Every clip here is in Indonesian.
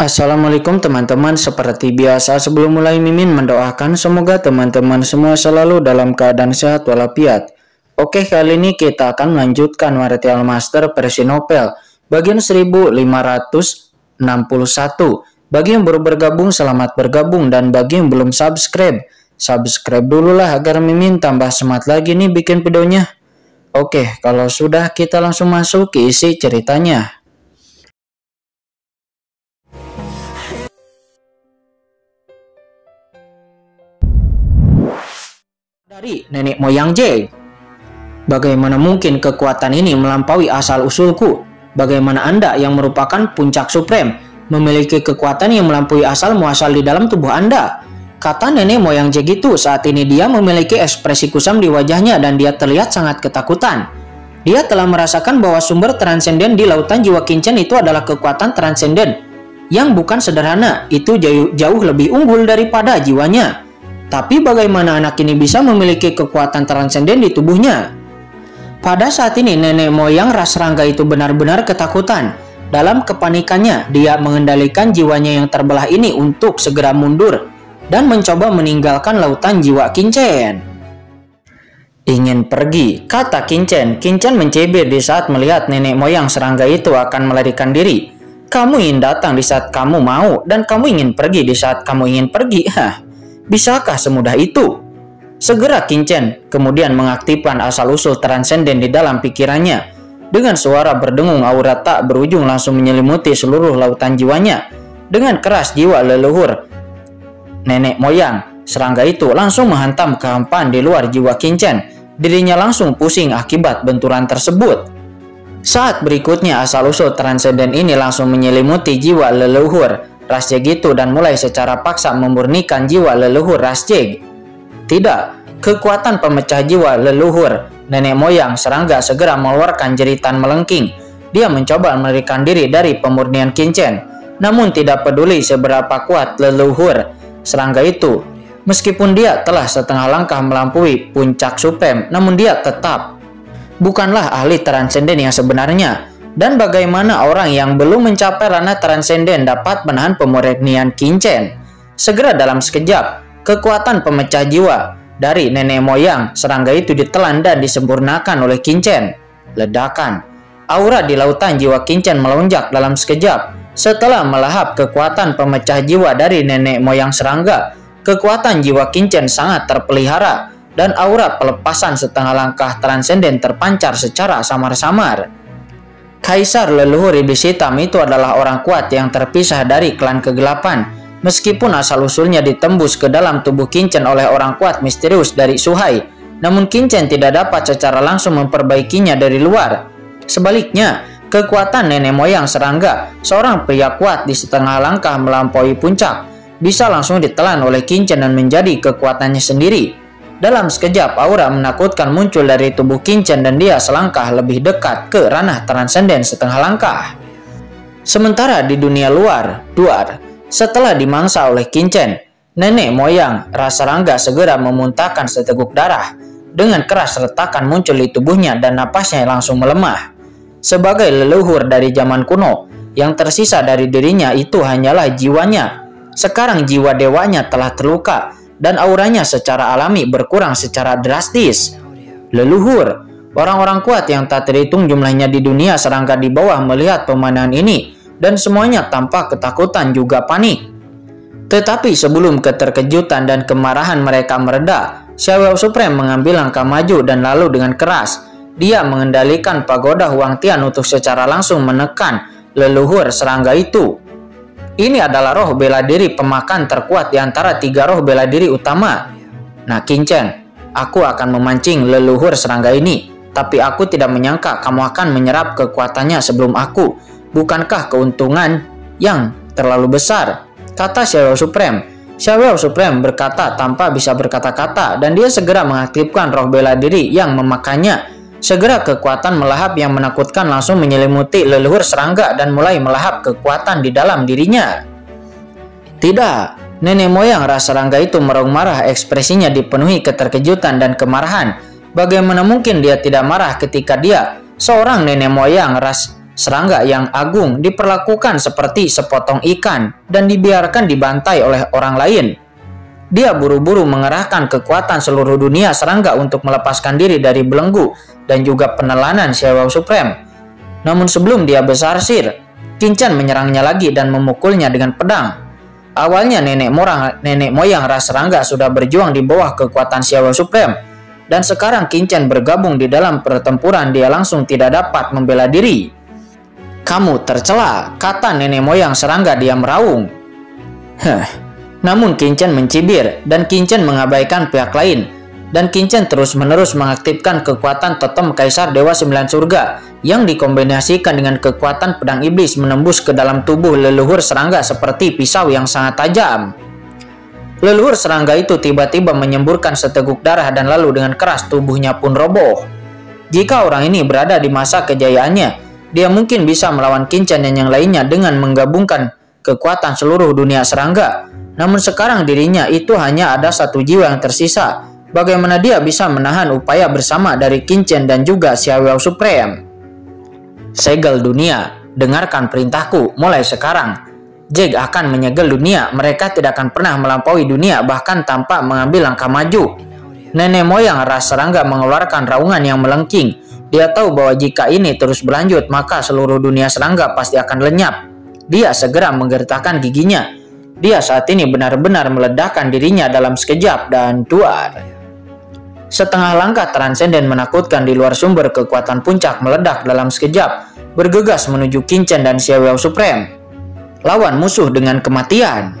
Assalamualaikum teman-teman, seperti biasa sebelum mulai Mimin mendoakan semoga teman-teman semua selalu dalam keadaan sehat walafiat. Oke, kali ini kita akan melanjutkan Martial Master versi novel bagian 1561. Bagi yang baru bergabung, selamat bergabung, dan bagi yang belum subscribe dulu lah agar Mimin tambah semangat lagi nih bikin videonya. Oke, kalau sudah kita langsung masuk ke isi ceritanya. Dari nenek moyang Jay. Bagaimana mungkin kekuatan ini melampaui asal-usulku? Bagaimana Anda yang merupakan puncak supreme memiliki kekuatan yang melampaui asal-muasal di dalam tubuh Anda? Kata nenek moyang Jay gitu. Saat ini dia memiliki ekspresi kusam di wajahnya dan dia terlihat sangat ketakutan. Dia telah merasakan bahwa sumber transenden di lautan jiwa Kincen itu adalah kekuatan transenden yang bukan sederhana, itu jauh lebih unggul daripada jiwanya. Tapi bagaimana anak ini bisa memiliki kekuatan transenden di tubuhnya? Pada saat ini nenek moyang ras Rangga itu benar-benar ketakutan. Dalam kepanikannya, dia mengendalikan jiwanya yang terbelah ini untuk segera mundur dan mencoba meninggalkan lautan jiwa Kincen. Ingin pergi, kata Kincen. Kincen mencibir di saat melihat nenek moyang serangga itu akan melarikan diri. Kamu ingin datang di saat kamu mau, dan kamu ingin pergi di saat kamu ingin pergi. Bisakah semudah itu? Segera Kincen kemudian mengaktifkan asal-usul transenden di dalam pikirannya. Dengan suara berdengung, aura tak berujung langsung menyelimuti seluruh lautan jiwanya. Dengan keras jiwa leluhur nenek moyang serangga itu langsung menghantam kehampaan di luar jiwa Kincen. Dirinya langsung pusing akibat benturan tersebut. Saat berikutnya asal-usul transenden ini langsung menyelimuti jiwa leluhur ras Jeg itu dan mulai secara paksa memurnikan jiwa leluhur ras Jeg. Tidak, kekuatan pemecah jiwa leluhur nenek moyang serangga segera mengeluarkan jeritan melengking. Dia mencoba melarikan diri dari pemurnian Kincen. Namun tidak peduli seberapa kuat leluhur serangga itu, meskipun dia telah setengah langkah melampaui puncak supreme, namun dia tetap bukanlah ahli transenden yang sebenarnya. Dan bagaimana orang yang belum mencapai ranah transenden dapat menahan pemurnian Kincen? Segera dalam sekejap, kekuatan pemecah jiwa dari nenek moyang serangga itu ditelan dan disempurnakan oleh Kincen. Ledakan. Aura di lautan jiwa Kincen melonjak dalam sekejap. Setelah melahap kekuatan pemecah jiwa dari nenek moyang serangga, kekuatan jiwa Kincen sangat terpelihara dan aura pelepasan setengah langkah transenden terpancar secara samar-samar. Kaisar leluhur iblis hitam itu adalah orang kuat yang terpisah dari klan kegelapan. Meskipun asal-usulnya ditembus ke dalam tubuh Kincen oleh orang kuat misterius dari Suhai, namun Kincen tidak dapat secara langsung memperbaikinya dari luar. Sebaliknya, kekuatan nenek moyang serangga, seorang pria kuat di setengah langkah melampaui puncak, bisa langsung ditelan oleh Kincen dan menjadi kekuatannya sendiri. Dalam sekejap, aura menakutkan muncul dari tubuh Kincen dan dia selangkah lebih dekat ke ranah transenden setengah langkah. Sementara di dunia luar, Duar, setelah dimangsa oleh Kincen, nenek moyang ras Rangga segera memuntahkan seteguk darah. Dengan keras retakan muncul di tubuhnya dan napasnya langsung melemah. Sebagai leluhur dari zaman kuno, yang tersisa dari dirinya itu hanyalah jiwanya. Sekarang jiwa dewanya telah terluka dan auranya secara alami berkurang secara drastis. Leluhur, orang-orang kuat yang tak terhitung jumlahnya di dunia serangga di bawah melihat pemandangan ini dan semuanya tampak ketakutan juga panik. Tetapi sebelum keterkejutan dan kemarahan mereka mereda, Xiao Supreme mengambil langkah maju dan lalu dengan keras dia mengendalikan pagoda Huang Tian untuk secara langsung menekan leluhur serangga itu. Ini adalah roh bela diri pemakan terkuat di antara 3 roh bela diri utama. Nah Kincen, aku akan memancing leluhur serangga ini, tapi aku tidak menyangka kamu akan menyerap kekuatannya sebelum aku. Bukankah keuntungan yang terlalu besar? Kata Xiao Supreme. Xiao Supreme berkata tanpa bisa berkata-kata dan dia segera mengaktifkan roh bela diri yang memakannya. Segera kekuatan melahap yang menakutkan langsung menyelimuti leluhur serangga dan mulai melahap kekuatan di dalam dirinya. Tidak, nenek moyang ras serangga itu meraung marah, ekspresinya dipenuhi keterkejutan dan kemarahan. Bagaimana mungkin dia tidak marah ketika dia, seorang nenek moyang ras serangga yang agung diperlakukan seperti sepotong ikan dan dibiarkan dibantai oleh orang lain. Dia buru-buru mengerahkan kekuatan seluruh dunia serangga untuk melepaskan diri dari belenggu dan juga penelanan Xiaowei Supreme. Namun sebelum dia bersarsir, Qin Chen menyerangnya lagi dan memukulnya dengan pedang. Awalnya nenek moyang ras serangga sudah berjuang di bawah kekuatan Xiaowei Supreme. Dan sekarang Qin Chen bergabung di dalam pertempuran, dia langsung tidak dapat membela diri. "Kamu tercela," kata nenek moyang serangga, dia meraung. Namun Qin Chen mencibir dan Qin Chen mengabaikan pihak lain. Dan Qin Chen terus-menerus mengaktifkan kekuatan totem Kaisar Dewa Sembilan Surga yang dikombinasikan dengan kekuatan pedang iblis menembus ke dalam tubuh leluhur serangga seperti pisau yang sangat tajam. Leluhur serangga itu tiba-tiba menyemburkan seteguk darah dan lalu dengan keras tubuhnya pun roboh. Jika orang ini berada di masa kejayaannya, dia mungkin bisa melawan Qin Chen dan yang lainnya dengan menggabungkan kekuatan seluruh dunia serangga. Namun sekarang dirinya itu hanya ada satu jiwa yang tersisa. Bagaimana dia bisa menahan upaya bersama dari Qin Chen dan juga Xiaowei Supreme? Segel dunia, dengarkan perintahku mulai sekarang. Jake akan menyegel dunia, mereka tidak akan pernah melampaui dunia bahkan tanpa mengambil langkah maju. Nenek moyang ras serangga mengeluarkan raungan yang melengking. Dia tahu bahwa jika ini terus berlanjut maka seluruh dunia serangga pasti akan lenyap. Dia segera menggertakkan giginya. Dia saat ini benar-benar meledakkan dirinya dalam sekejap dan duar. Setengah langkah transenden menakutkan di luar sumber kekuatan puncak meledak dalam sekejap, bergegas menuju Qin Chen dan Xiaowei Supreme. Lawan musuh dengan kematian.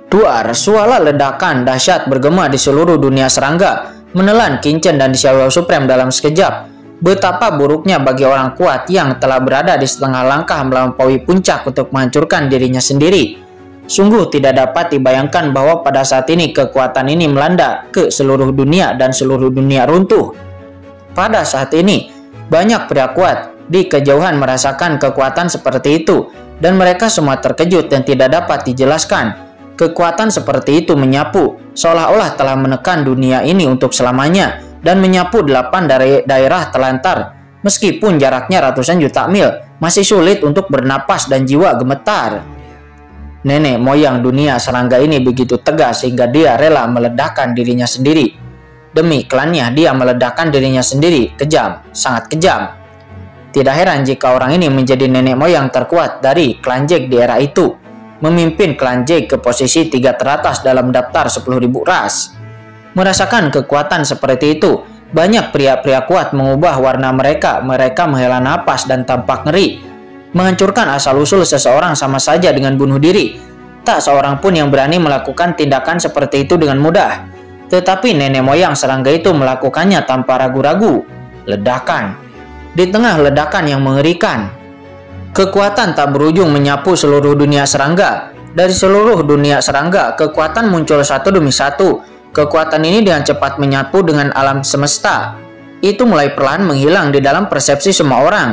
Duar, suara ledakan dahsyat bergema di seluruh dunia serangga, menelan Qin Chen dan Xiaowei Supreme dalam sekejap. Betapa buruknya bagi orang kuat yang telah berada di setengah langkah melampaui puncak untuk menghancurkan dirinya sendiri. Sungguh tidak dapat dibayangkan bahwa pada saat ini kekuatan ini melanda ke seluruh dunia dan seluruh dunia runtuh. Pada saat ini, banyak pria kuat di kejauhan merasakan kekuatan seperti itu. Dan mereka semua terkejut dan tidak dapat dijelaskan. Kekuatan seperti itu menyapu, seolah-olah telah menekan dunia ini untuk selamanya, dan menyapu 8 dari daerah telantar. Meskipun jaraknya ratusan juta mil, masih sulit untuk bernapas dan jiwa gemetar. Nenek moyang dunia serangga ini begitu tegas sehingga dia rela meledakkan dirinya sendiri. Demi klannya dia meledakkan dirinya sendiri, kejam, sangat kejam. Tidak heran jika orang ini menjadi nenek moyang terkuat dari klan Jake di era itu, memimpin klan Jake ke posisi 3 teratas dalam daftar 10.000 ras. Merasakan kekuatan seperti itu, banyak pria-pria kuat mengubah warna mereka menghela napas dan tampak ngeri. Menghancurkan asal-usul seseorang sama saja dengan bunuh diri. Tak seorang pun yang berani melakukan tindakan seperti itu dengan mudah. Tetapi nenek moyang serangga itu melakukannya tanpa ragu-ragu. Ledakan. Di tengah ledakan yang mengerikan, kekuatan tak berujung menyapu seluruh dunia serangga. Dari seluruh dunia serangga, kekuatan muncul satu demi satu. Kekuatan ini dengan cepat menyapu dengan alam semesta. Itu mulai perlahan menghilang di dalam persepsi semua orang.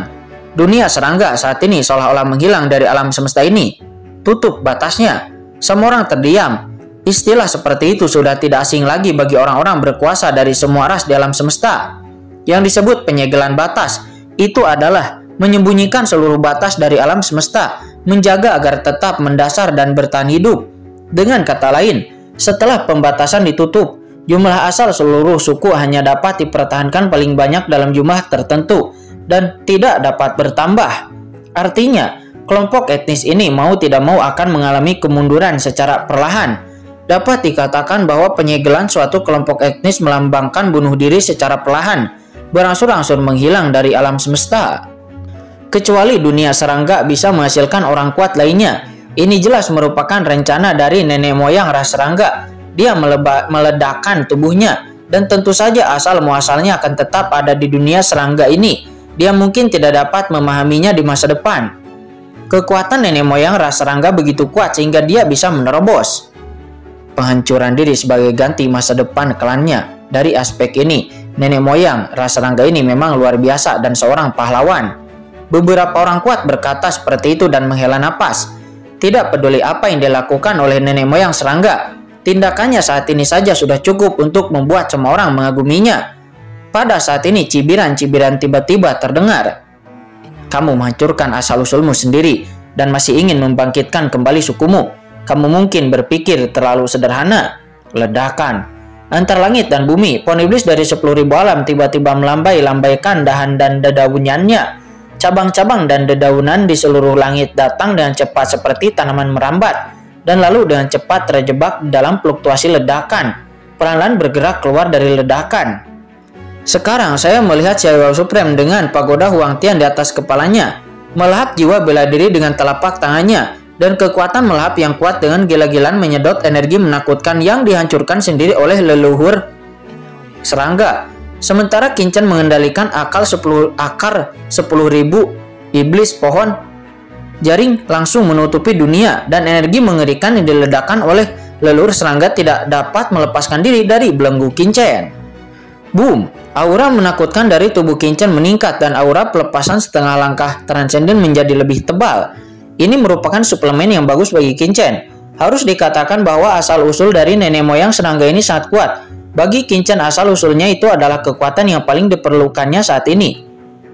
Dunia serangga saat ini seolah-olah menghilang dari alam semesta ini. Tutup batasnya. Semua orang terdiam. Istilah seperti itu sudah tidak asing lagi bagi orang-orang berkuasa dari semua ras di alam semesta. Yang disebut penyegelan batas itu adalah menyembunyikan seluruh batas dari alam semesta, menjaga agar tetap mendasar dan bertahan hidup. Dengan kata lain, setelah pembatasan ditutup, jumlah asal seluruh suku hanya dapat dipertahankan paling banyak dalam jumlah tertentu dan tidak dapat bertambah. Artinya, kelompok etnis ini mau tidak mau akan mengalami kemunduran secara perlahan. Dapat dikatakan bahwa penyegelan suatu kelompok etnis melambangkan bunuh diri secara perlahan, berangsur-angsur menghilang dari alam semesta. Kecuali dunia serangga bisa menghasilkan orang kuat lainnya. Ini jelas merupakan rencana dari nenek moyang ras serangga. Dia meledakkan tubuhnya, dan tentu saja asal muasalnya akan tetap ada di dunia serangga ini. Dia mungkin tidak dapat memahaminya di masa depan. Kekuatan nenek moyang ras serangga begitu kuat sehingga dia bisa menerobos. Penghancuran diri sebagai ganti masa depan klannya. Dari aspek ini, nenek moyang ras serangga ini memang luar biasa dan seorang pahlawan. Beberapa orang kuat berkata seperti itu dan menghela napas. Tidak peduli apa yang dilakukan oleh nenek moyang serangga, tindakannya saat ini saja sudah cukup untuk membuat semua orang mengaguminya. Pada saat ini cibiran-cibiran tiba-tiba terdengar. kamu menghancurkan asal-usulmu sendiri dan masih ingin membangkitkan kembali sukumu. Kamu mungkin berpikir terlalu sederhana. Ledakan antar langit dan bumi, pohon iblis dari 10.000 alam tiba-tiba melambai-lambaikan dahan dan dedaunannya. Cabang-cabang dan dedaunan di seluruh langit datang dengan cepat seperti tanaman merambat, dan lalu dengan cepat terjebak dalam fluktuasi ledakan, perlahan bergerak keluar dari ledakan. Sekarang saya melihat Xiao Supreme dengan pagoda Huangtian di atas kepalanya, melahap jiwa bela diri dengan telapak tangannya, dan kekuatan melahap yang kuat dengan gila-gilaan menyedot energi menakutkan yang dihancurkan sendiri oleh leluhur serangga. Sementara Qin Chen mengendalikan akar 10.000 iblis pohon jaring langsung menutupi dunia, dan energi mengerikan yang diledakkan oleh leluhur serangga tidak dapat melepaskan diri dari belenggu Qin Chen. Boom! Aura menakutkan dari tubuh Qin Chen meningkat dan aura pelepasan setengah langkah transenden menjadi lebih tebal. Ini merupakan suplemen yang bagus bagi Qin Chen. Harus dikatakan bahwa asal-usul dari nenek moyang serangga ini sangat kuat. Bagi Qin Chen, asal-usulnya itu adalah kekuatan yang paling diperlukannya saat ini.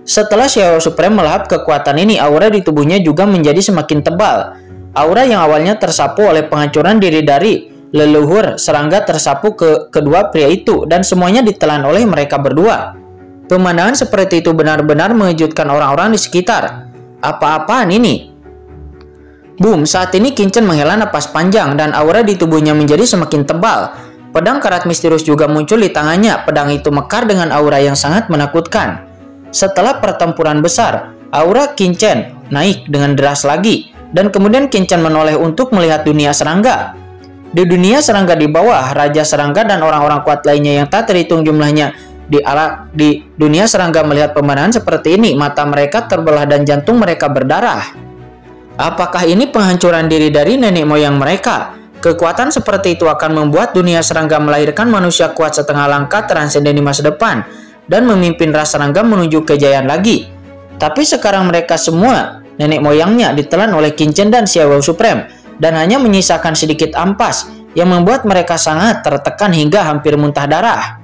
Setelah Xiao Supreme melahap kekuatan ini, aura di tubuhnya juga menjadi semakin tebal. Aura yang awalnya tersapu oleh penghancuran diri dari leluhur serangga tersapu ke kedua pria itu, dan semuanya ditelan oleh mereka berdua. Pemandangan seperti itu benar-benar mengejutkan orang-orang di sekitar. Apa-apaan ini? Boom! Saat ini Qin Chen menghela napas panjang dan aura di tubuhnya menjadi semakin tebal. Pedang karat misterius juga muncul di tangannya. Pedang itu mekar dengan aura yang sangat menakutkan. Setelah pertempuran besar, aura Qin Chen naik dengan deras lagi, dan kemudian Qin Chen menoleh untuk melihat dunia serangga. Di dunia serangga di bawah, Raja Serangga dan orang-orang kuat lainnya yang tak terhitung jumlahnya di dunia serangga melihat pemandangan seperti ini, mata mereka terbelah dan jantung mereka berdarah. Apakah ini penghancuran diri dari nenek moyang mereka? Kekuatan seperti itu akan membuat dunia serangga melahirkan manusia kuat setengah langkah transenden di masa depan dan memimpin ras serangga menuju kejayaan lagi. Tapi sekarang mereka semua, nenek moyangnya, ditelan oleh Qin Chen dan Xiao Supreme, dan hanya menyisakan sedikit ampas yang membuat mereka sangat tertekan hingga hampir muntah darah.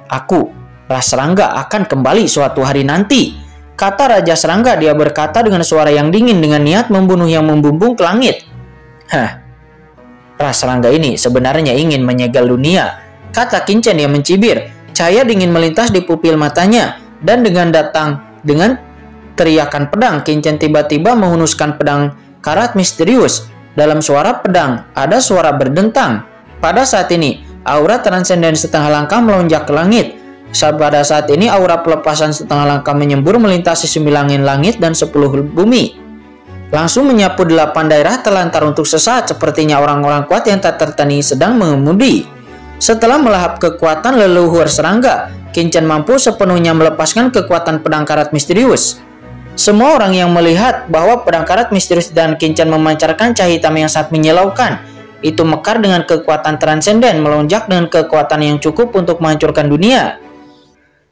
Aku, ras serangga, akan kembali suatu hari nanti, kata Raja Serangga. Dia berkata dengan suara yang dingin dengan niat membunuh yang membumbung ke langit. Ras serangga ini sebenarnya ingin menyegel dunia, kata Qin Chen yang mencibir. Cahaya dingin melintas di pupil matanya, dan dengan teriakan pedang, Qin Chen tiba-tiba menghunuskan pedang karat misterius. Dalam suara pedang ada suara berdentang. Pada saat ini, aura transenden setengah langkah melonjak ke langit. Pada saat ini, aura pelepasan setengah langkah menyembur melintasi 9 langit dan 10 bumi. Langsung menyapu 8 daerah terlantar untuk sesaat, sepertinya orang-orang kuat yang tak tertandingi sedang mengemudi. Setelah melahap kekuatan leluhur serangga, Qin Chen mampu sepenuhnya melepaskan kekuatan pedang karat misterius. Semua orang yang melihat bahwa pedang karat misterius dan Qin Chen memancarkan cahaya hitam yang sangat menyilaukan, itu mekar dengan kekuatan transenden, melonjak dengan kekuatan yang cukup untuk menghancurkan dunia.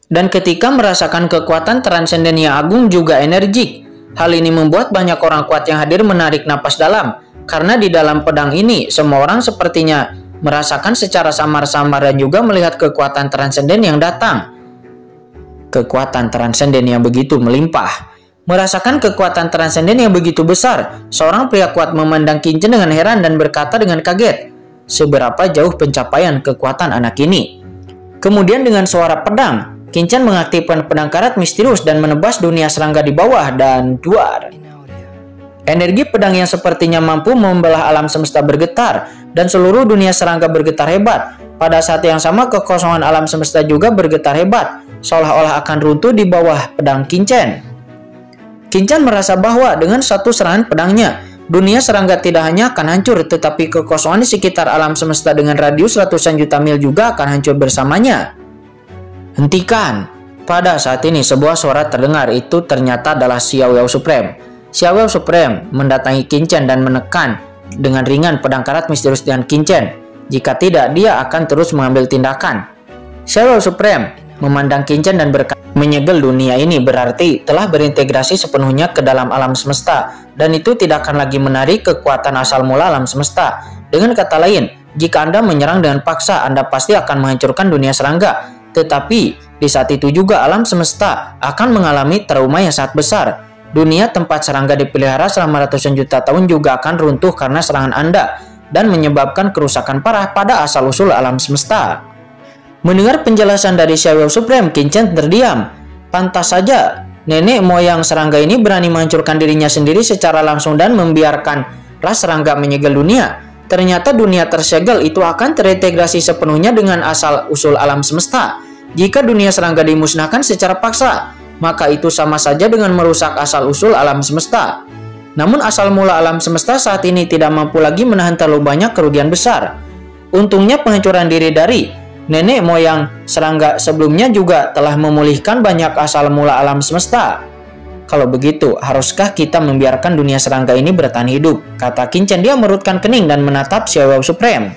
Dan ketika merasakan kekuatan transenden yang agung juga energik, hal ini membuat banyak orang kuat yang hadir menarik napas dalam, karena di dalam pedang ini semua orang sepertinya merasakan secara samar-samar dan juga melihat kekuatan transenden yang datang. Kekuatan transenden yang begitu melimpah. Merasakan kekuatan transenden yang begitu besar, seorang pria kuat memandang Qin Chen dengan heran dan berkata dengan kaget, seberapa jauh pencapaian kekuatan anak ini. Kemudian dengan suara pedang, Qin Chen mengaktifkan pedang karat misterius dan menebas dunia serangga di bawah dan duar. Energi pedang yang sepertinya mampu membelah alam semesta bergetar, dan seluruh dunia serangga bergetar hebat. Pada saat yang sama, kekosongan alam semesta juga bergetar hebat, seolah-olah akan runtuh di bawah pedang Qin Chen. Qin Chen merasa bahwa dengan satu serangan pedangnya, dunia serangga tidak hanya akan hancur, tetapi kekosongan di sekitar alam semesta dengan radius ratusan juta mil juga akan hancur bersamanya. Hentikan! Pada saat ini sebuah suara terdengar, itu ternyata adalah Xiao Supreme. Xiao Supreme mendatangi Qin Chen dan menekan dengan ringan pedang karat misterius dengan Qin Chen. Jika tidak, dia akan terus mengambil tindakan. Xiao Supreme memandang Qin Chen dan berkata, menyegel dunia ini berarti telah berintegrasi sepenuhnya ke dalam alam semesta, dan itu tidak akan lagi menarik kekuatan asal mula alam semesta. Dengan kata lain, jika Anda menyerang dengan paksa, Anda pasti akan menghancurkan dunia serangga. Tetapi di saat itu juga alam semesta akan mengalami trauma yang sangat besar. Dunia tempat serangga dipelihara selama ratusan juta tahun juga akan runtuh karena serangan Anda dan menyebabkan kerusakan parah pada asal-usul alam semesta. Mendengar penjelasan dari Xiaowei Supreme, Qin Chen terdiam. Pantas saja nenek moyang serangga ini berani menghancurkan dirinya sendiri secara langsung dan membiarkan ras serangga menyegel dunia. Ternyata dunia tersegel itu akan terintegrasi sepenuhnya dengan asal-usul alam semesta. Jika dunia serangga dimusnahkan secara paksa, maka itu sama saja dengan merusak asal-usul alam semesta. Namun asal mula alam semesta saat ini tidak mampu lagi menahan terlalu banyak kerugian besar. Untungnya penghancuran diri dari nenek moyang serangga sebelumnya juga telah memulihkan banyak asal mula alam semesta. Kalau begitu, haruskah kita membiarkan dunia serangga ini bertahan hidup? Kata Qin Chen. Dia merutkan kening dan menatap Xiaowei Supreme.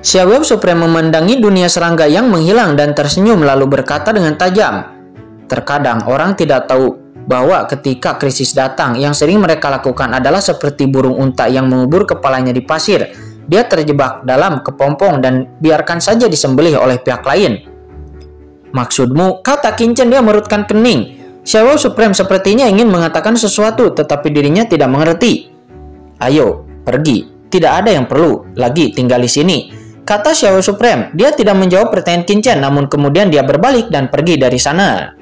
Xiaowei Supreme memandangi dunia serangga yang menghilang dan tersenyum lalu berkata dengan tajam, "Terkadang orang tidak tahu bahwa ketika krisis datang, yang sering mereka lakukan adalah seperti burung unta yang mengubur kepalanya di pasir. Dia terjebak dalam kepompong dan biarkan saja disembelih oleh pihak lain." "Maksudmu?" kata Qin Chen. Dia merutkan kening. Xiaowei Supreme sepertinya ingin mengatakan sesuatu, tetapi dirinya tidak mengerti. "Ayo, pergi. Tidak ada yang perlu lagi tinggal di sini," kata Xiaowei Supreme. Dia tidak menjawab pertanyaan Qin Chen, namun kemudian dia berbalik dan pergi dari sana.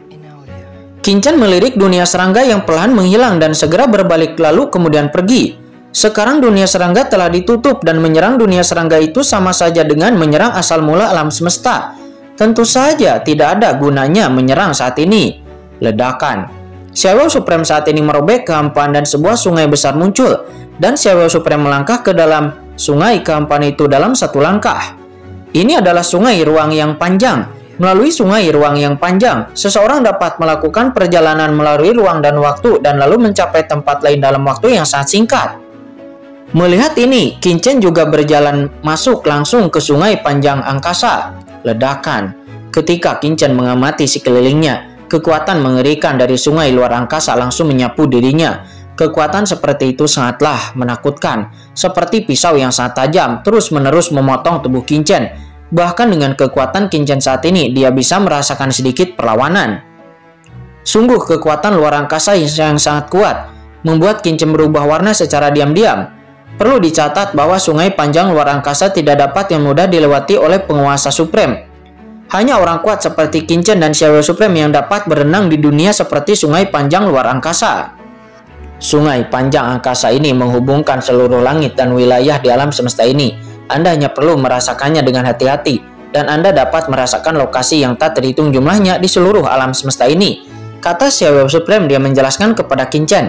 Qin Chen melirik dunia serangga yang perlahan menghilang dan segera berbalik lalu kemudian pergi. Sekarang dunia serangga telah ditutup dan menyerang dunia serangga itu sama saja dengan menyerang asal mula alam semesta. Tentu saja tidak ada gunanya menyerang saat ini. Ledakan. Xiaowei Supreme saat ini merobek kehampaan dan sebuah sungai besar muncul. Dan Xiaowei Supreme melangkah ke dalam sungai kehampaan itu dalam satu langkah. Ini adalah sungai ruang yang panjang. Melalui sungai ruang yang panjang, seseorang dapat melakukan perjalanan melalui ruang dan waktu dan lalu mencapai tempat lain dalam waktu yang sangat singkat. Melihat ini, Qin Chen juga berjalan masuk langsung ke sungai panjang angkasa. Ledakan. Ketika Qin Chen mengamati sekelilingnya, kekuatan mengerikan dari sungai luar angkasa langsung menyapu dirinya. Kekuatan seperti itu sangatlah menakutkan, seperti pisau yang sangat tajam terus-menerus memotong tubuh Qin Chen. Bahkan dengan kekuatan Qin Chen saat ini, dia bisa merasakan sedikit perlawanan. Sungguh kekuatan luar angkasa yang sangat kuat, membuat Qin Chen berubah warna secara diam-diam. Perlu dicatat bahwa sungai panjang luar angkasa tidak dapat yang mudah dilewati oleh penguasa Supreme. Hanya orang kuat seperti Qin Chen dan Xiaowei Supreme yang dapat berenang di dunia seperti sungai panjang luar angkasa. Sungai panjang angkasa ini menghubungkan seluruh langit dan wilayah di alam semesta ini. Anda hanya perlu merasakannya dengan hati-hati, dan Anda dapat merasakan lokasi yang tak terhitung jumlahnya di seluruh alam semesta ini, kata Xiaowei Supreme. Dia menjelaskan kepada Qin Chen.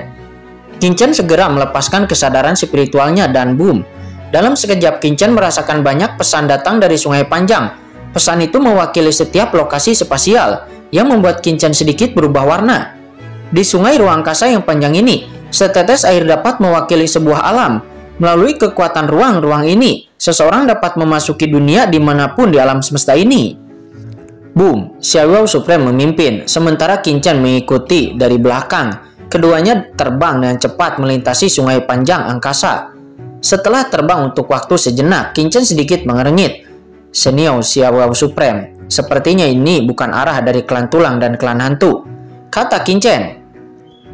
Qin Chen segera melepaskan kesadaran spiritualnya dan boom. Dalam sekejap Qin Chen merasakan banyak pesan datang dari sungai panjang. Pesan itu mewakili setiap lokasi spasial yang membuat Qin Chen sedikit berubah warna. Di sungai ruang angkasa yang panjang ini, setetes air dapat mewakili sebuah alam. Melalui kekuatan ruang-ruang ini, seseorang dapat memasuki dunia dimanapun di alam semesta ini. Boom, Xiaowei Supreme memimpin, sementara Qin Chen mengikuti dari belakang. Keduanya terbang dengan cepat melintasi sungai panjang angkasa. Setelah terbang untuk waktu sejenak, Qin Chen sedikit mengernyit. "Senior Xiaowei Supreme, sepertinya ini bukan arah dari klan tulang dan klan hantu," kata Qin Chen.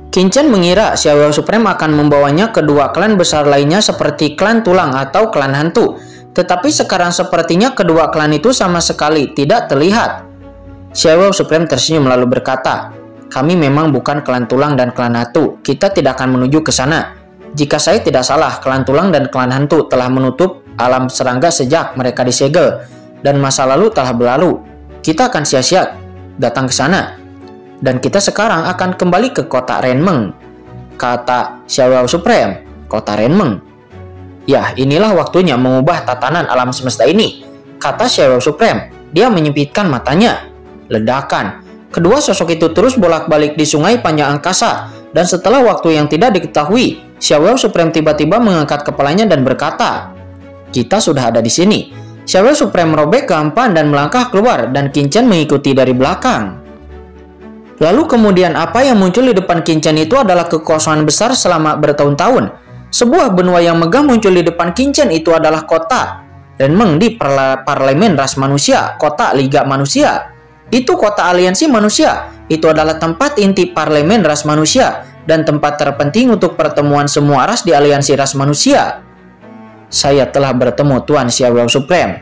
Qin Chen mengira Xiaowei Supreme akan membawanya ke dua klan besar lainnya seperti klan tulang atau klan hantu. Tetapi sekarang sepertinya kedua klan itu sama sekali tidak terlihat. Xiaowei Supreme tersenyum lalu berkata, "Kami memang bukan klan tulang dan klan hantu. Kita tidak akan menuju ke sana. Jika saya tidak salah, klan tulang dan klan hantu telah menutup alam serangga sejak mereka disegel. Dan masa lalu telah berlalu. Kita akan sia-sia datang ke sana. Dan kita sekarang akan kembali ke kota Renmeng," kata Xiaowei Supreme. "Kota Renmeng? Ya, inilah waktunya mengubah tatanan alam semesta ini," kata Xiaowei Supreme. Dia menyempitkan matanya. Ledakan. Kedua sosok itu terus bolak-balik di sungai panjang angkasa. Dan setelah waktu yang tidak diketahui, Xiaowei Supreme tiba-tiba mengangkat kepalanya dan berkata, "Kita sudah ada di sini." Xiaowei Supreme merobek kehampaan dan melangkah keluar, dan Qin Chen mengikuti dari belakang. Lalu kemudian apa yang muncul di depan Qin Chen itu adalah kekosongan besar selama bertahun-tahun. Sebuah benua yang megah muncul di depan Qin Chen. Itu adalah kota Renmeng di parlemen ras manusia, kota Liga Manusia. Itu kota aliansi manusia. Itu adalah tempat inti parlemen ras manusia. dan tempat terpenting untuk pertemuan semua ras di aliansi ras manusia. Saya telah bertemu Tuan Xiaowei Supreme.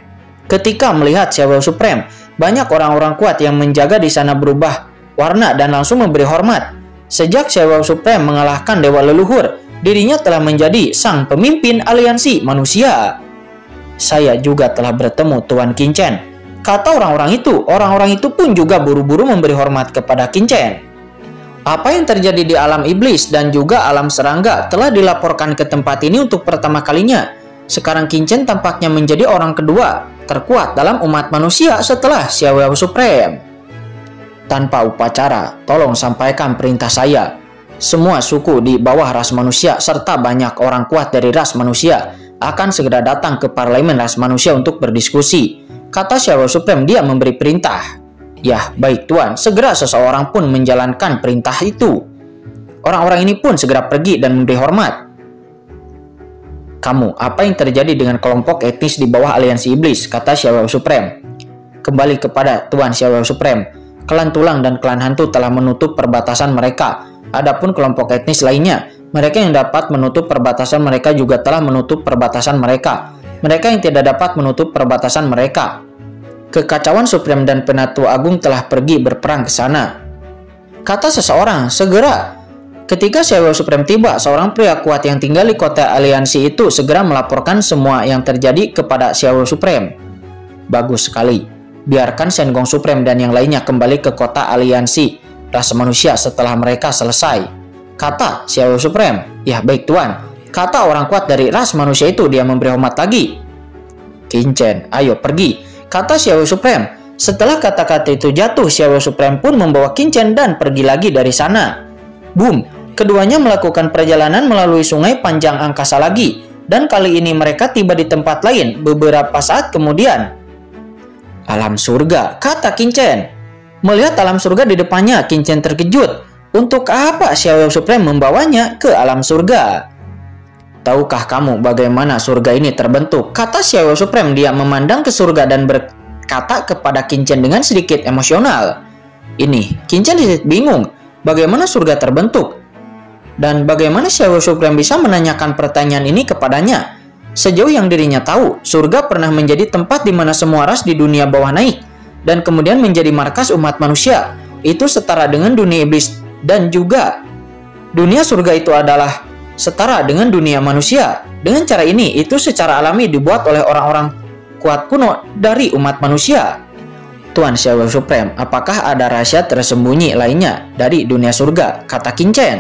Ketika melihat Xiaowei Supreme, banyak orang-orang kuat yang menjaga di sana berubah warna dan langsung memberi hormat. Sejak Xiaowei Supreme mengalahkan dewa leluhur, dirinya telah menjadi sang pemimpin aliansi manusia. Saya juga telah bertemu Tuan Qin Chen. Kata orang-orang itu pun juga buru-buru memberi hormat kepada Qin Chen. Apa yang terjadi di alam iblis dan juga alam serangga telah dilaporkan ke tempat ini untuk pertama kalinya. Sekarang Qin Chen tampaknya menjadi orang kedua terkuat dalam umat manusia setelah Xiaowei Supreme. Tanpa upacara, tolong sampaikan perintah saya. Semua suku di bawah ras manusia serta banyak orang kuat dari ras manusia akan segera datang ke parlemen ras manusia untuk berdiskusi. Kata Xiaowei Supreme, dia memberi perintah. Ya, baik Tuan, segera seseorang pun menjalankan perintah itu. Orang-orang ini pun segera pergi dan memberi hormat. Kamu, apa yang terjadi dengan kelompok etnis di bawah aliansi iblis? Kata Xiaowei Supreme. Kembali kepada Tuan Xiaowei Supreme. Klan tulang dan klan hantu telah menutup perbatasan mereka. Adapun kelompok etnis lainnya, mereka yang dapat menutup perbatasan mereka juga telah menutup perbatasan mereka. Mereka yang tidak dapat menutup perbatasan mereka. Kekacauan Supreme dan Penatua Agung telah pergi berperang ke sana. Kata seseorang, segera. Ketika Xiaowei Supreme tiba, seorang pria kuat yang tinggal di kota aliansi itu segera melaporkan semua yang terjadi kepada Xiaowei Supreme. Bagus sekali. Biarkan Shen Gong Supreme dan yang lainnya kembali ke kota aliansi ras manusia setelah mereka selesai. Kata Xiaowei Supreme. Ya, baik Tuan. Kata orang kuat dari ras manusia itu, dia memberi hormat lagi. Qin Chen, ayo pergi. Kata Xiaowei Supreme. Setelah kata-kata itu jatuh, Xiaowei Supreme pun membawa Qin Chen dan pergi lagi dari sana. Boom! Keduanya melakukan perjalanan melalui sungai panjang angkasa lagi. Dan kali ini mereka tiba di tempat lain beberapa saat kemudian. Alam surga, kata Qin Chen. Melihat alam surga di depannya, Qin Chen terkejut. Untuk apa Xiaowei Supreme membawanya ke alam surga? Tahukah kamu bagaimana surga ini terbentuk? Kata Xiaowei Supreme. Dia memandang ke surga dan berkata kepada Qin Chen dengan sedikit emosional. Ini, Qin Chen sedikit bingung. Bagaimana surga terbentuk? Dan bagaimana Xiaowei Supreme bisa menanyakan pertanyaan ini kepadanya? Sejauh yang dirinya tahu, surga pernah menjadi tempat di mana semua ras di dunia bawah naik. Dan kemudian menjadi markas umat manusia. Itu setara dengan dunia iblis. Dan juga, dunia surga itu adalah setara dengan dunia manusia. Dengan cara ini, itu secara alami dibuat oleh orang-orang kuat kuno dari umat manusia. Tuan Xiaowei Supreme, apakah ada rahasia tersembunyi lainnya dari dunia surga? Kata Qin Chen.